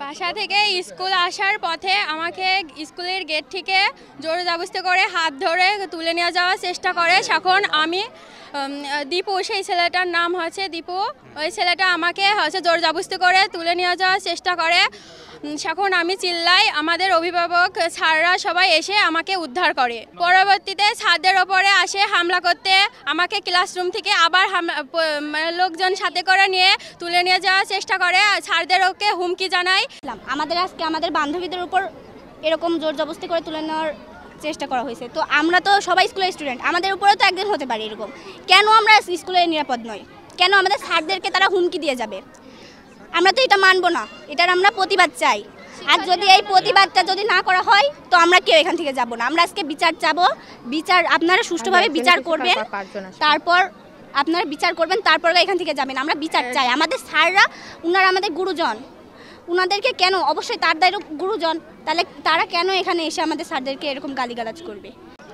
বাসা থেকে স্কুল আসার পথে আমাকে স্কুলের গেট থেকে জোরজবরদস্তি করে হাত ধরে তুলে নিয়ে যাওয়ার চেষ্টা করে। তখন আমি দীপু, সেই ছেলেটার নাম হচ্ছে দীপু, ওই ছেলেটা আমাকে জোরজবরদস্তি করে তুলে নিয়ে যাওয়ার চেষ্টা করে। তখন আমি চিল্লাই, আমাদের অভিভাবক স্যাররা সবাই এসে আমাকে উদ্ধার করে। পরবর্তীতে ছাদের ওপরে আসে হামলা করতে, আমাকে ক্লাসরুম থেকে আবার লোকজন সাথে করে নিয়ে তুলে নিয়ে যাওয়ার চেষ্টা করে। স্যারদেরকে হুমকি জানাই। আজকে আমাদের বান্ধবীদের উপর এরকম জোরজবরদস্তি করে তুলে নেওয়ার চেষ্টা করা হয়েছে। তো আমরা তো সবাই স্কুলের স্টুডেন্ট, আমাদের উপরেও তো একদিন হতে পারে এরকম। কেন আমরা স্কুলে নিরাপদ নই? কেন আমাদের স্যারদেরকে তারা হুমকি দিয়ে যাবে? আমরা তো এটা মানবো না, এটার আমরা প্রতিবাদ চাই। আর যদি এই প্রতিবাদটা যদি না করা হয় তো আমরা কেউ এখান থেকে যাব না। আমরা আজকে বিচার চাবো, বিচার আপনারা সুষ্ঠুভাবে বিচার করবেন, তারপর আপনারা বিচার করবেন, তারপর এখান থেকে যাবেন। আমরা বিচার চাই। আমাদের স্যাররা, ওনারা আমাদের গুরুজন, ওনাদেরকে কেন, অবশ্যই তারদারও গুরুজন, তাহলে তারা কেন এখানে এসে আমাদের স্যারদেরকে এরকম গালিগালাজ করবে?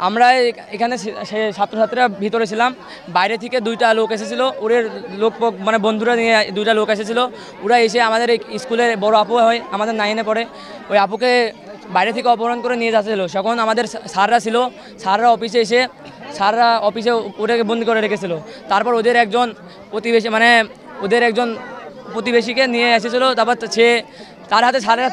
আমরা এখানে ছাত্রছাত্রীরা ভিতরে ছিলাম, বাইরে থেকে দুইটা লোক এসেছিল, ওদের লোক মানে বন্ধুরা নিয়ে দুইটা লোক এসেছিল। ওরা এসে আমাদের স্কুলের বড় আপু হয়, আমাদের 9-এ পড়ে, ওই আপুকে বাইরে থেকে অপহরণ করে নিয়ে যাচ্ছিল। তখন আমাদের স্যাররা ছিল, স্যাররা অফিসে ওটাকে বন্দি করে রেখেছিল। তারপর ওদের একজন প্রতিবেশীকে নিয়ে এসেছিলো। তারপর তার হাতে স্যারেরা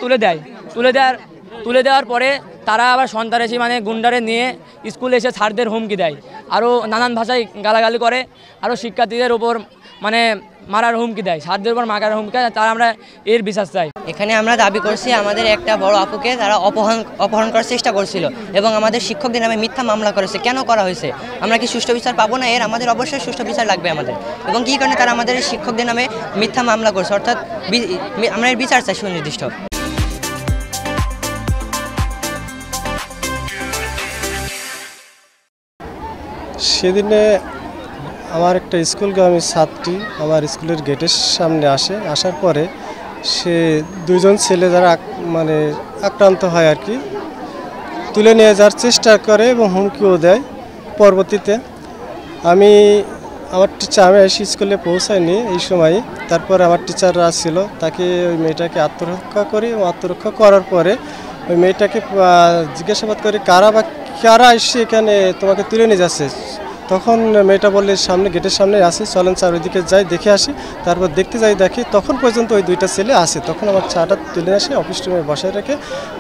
তুলে দেওয়ার পরে তারা আবার সন্ত্রাসী মানে গুন্ডারে নিয়ে স্কুলে এসে স্যারদের হুমকি দেয়, আরও নানান ভাষায় গালাগালি করে, আরও শিক্ষার্থীদের উপর মানে মারার হুমকি দেয়, স্যারদের উপর মারার হুমকি দেয়। তারা আমরা এর বিচার চাই। এখানে আমরা দাবি করছি, আমাদের একটা বড় আপুকে তারা অপহরণ করার চেষ্টা করছিল এবং আমাদের শিক্ষকদের নামে মিথ্যা মামলা করেছে। কেন করা হয়েছে? আমরা কি সুষ্ঠু বিচার পাবো না? আমাদের অবশ্যই সুষ্ঠু বিচার লাগবে আমাদের। এবং কী কারণে তারা আমাদের শিক্ষকদের নামে মিথ্যা মামলা করছে, অর্থাৎ আমরা এর বিচার চাই সুনির্দিষ্ট। সেদিনে আমার একটা স্কুলগামী ছাত্রী আমার স্কুলের গেটের সামনে আসার পরে সে দুইজন ছেলে যারা মানে আক্রান্ত হয় আর কি, তুলে নিয়ে যাওয়ার চেষ্টা করে এবং হুমকিও দেয়। পরবর্তীতে আমি এসে স্কুলে পৌঁছাইনি এই সময়। তারপরে আমার টিচাররা ছিল, তাকে ওই মেয়েটাকে আত্মরক্ষা করি এবং আত্মরক্ষা করার পরে ওই মেয়েটাকে জিজ্ঞাসাবাদ করে কারা এসে এখানে তোমাকে তুলে নিয়ে যাচ্ছে। তখন মেয়েটা বললে গেটের সামনে আসে, চলেন স্যার ওইদিকে যাই দেখে আসি। তারপর দেখতে যাই, দেখি তখন পর্যন্ত ওই দুইটা ছেলে আসে। তখন আমার চাটা তুলে আসে অফিস রুমে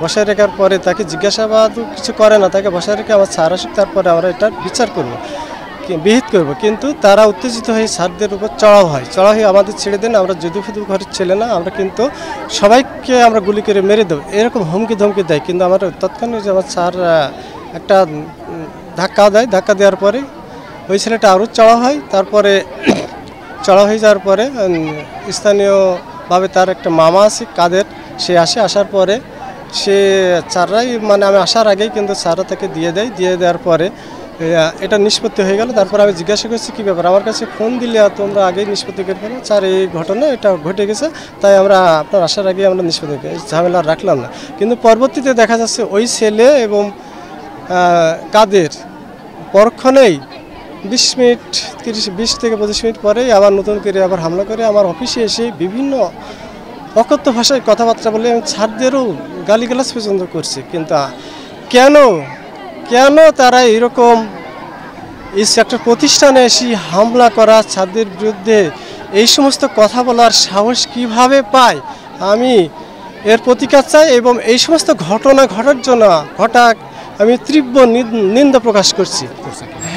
বসায় রেখার পরে তাকে জিজ্ঞাসাবাদও কিছু করে না, তাকে বসায় রেখে আমার স্যার আসুক, তারপরে আমরা এটার বিচার বিহিত করব। কিন্তু তারা উত্তেজিত হয়ে স্যারদের উপর চড়াও হয় আমাদের ছেড়ে দেন, আমরা যদু ফুদু ঘরের ছেলে না, আমরা কিন্তু সবাইকে আমরা গুলি করে মেরে দেবো, এরকম হুমকি ধমকি দেয়। কিন্তু আমার তৎক্ষণাৎ আমার স্যার একটা ধাক্কা দেওয়ার পরে ওই ছেলেটা আরও চড়া হয়। তারপরে চড়া হয়ে যাওয়ার পরে স্থানীয়ভাবে তার একটা মামা আছে কাদের, সে আসার পরে সে স্যাররাই মানে আমি আসার আগেই কিন্তু স্যাররা তাকে দিয়ে দেওয়ার পরে এটা নিষ্পত্তি হয়ে গেল। তারপর আমি জিজ্ঞাসা করছি কী ব্যাপার, আমার কাছে ফোন দিলে তোমরা আগেই নিষ্পত্তি করে ফেলো, স্যার এই ঘটনা এটা ঘটে গেছে, তাই আমরা আপনার আসার আগেই আমরা নিষ্পত্তি করি, ঝামেলা রাখলাম না। কিন্তু পরবর্তীতে দেখা যাচ্ছে ওই ছেলে এবং কাদের পরক্ষণেই 20 থেকে 25 মিনিট পরেই আবার নতুন করে হামলা করে আমার অফিসে এসে বিভিন্ন অকথ্য ভাষায় কথাবার্তা বলে আমি ছাত্রদেরও গালিগালাজ পর্যন্ত করছি। কিন্তু কেন তারা এরকম একটা প্রতিষ্ঠানে এসে হামলা করা, ছাত্রদের বিরুদ্ধে এই সমস্ত কথা বলার সাহস কিভাবে পায়? আমি এর প্রতিকার চাই এবং এই সমস্ত ঘটনা ঘটার জন্য আমি তীব্র নিন্দা প্রকাশ করছি।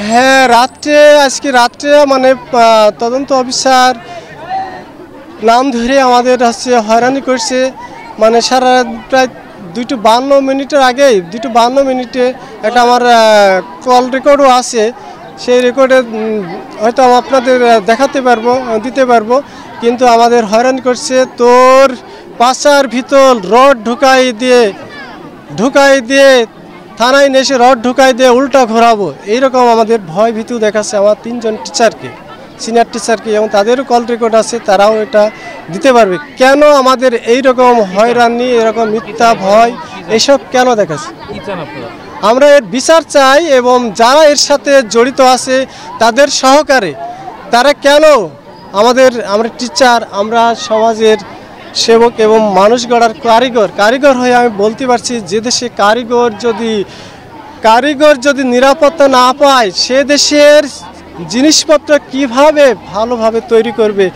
হ্যাঁ, আজকে রাত্রে মানে তদন্ত অফিসার নাম ধরে আমাদের হয়রানি করছে। মানে সারা প্রায় 2:52 মিনিটের আগেই 2:52 মিনিটে একটা আমার কল রেকর্ডও আছে, সেই রেকর্ডে হয়তো আপনাদের দিতে পারবো। কিন্তু আমাদের হয়রানি করছে, তোর পাশার ভিতর রড ঢুকাই দিয়ে থানায় এসে রড ঢুকাই দিয়ে উল্টা ঘোরাবো, এইরকম আমাদের ভয় ভীতিও দেখাচ্ছে আমার 3জন টিচারকে, সিনিয়র টিচারকে, এবং তাদেরও কল রেকর্ড আছে, তারাও এটা দিতে পারবে। কেন আমাদের এইরকম হয়রানি, এরকম মিথ্যা ভয় এইসব কেন দেখাচ্ছে? আমরা এর বিচার চাই এবং যারা এর সাথে জড়িত আছে তাদের সহকারে তারা কেন আমরা টিচার, আমরা সমাজের সেবক এবং মানুষ গড়ার কারিগর হয়ে আমি বলতে পারছি, যে দেশে কারিগর যদি নিরাপত্তা না পায়, সে দেশের জিনিসপত্র কিভাবে ভালোভাবে তৈরি করবে।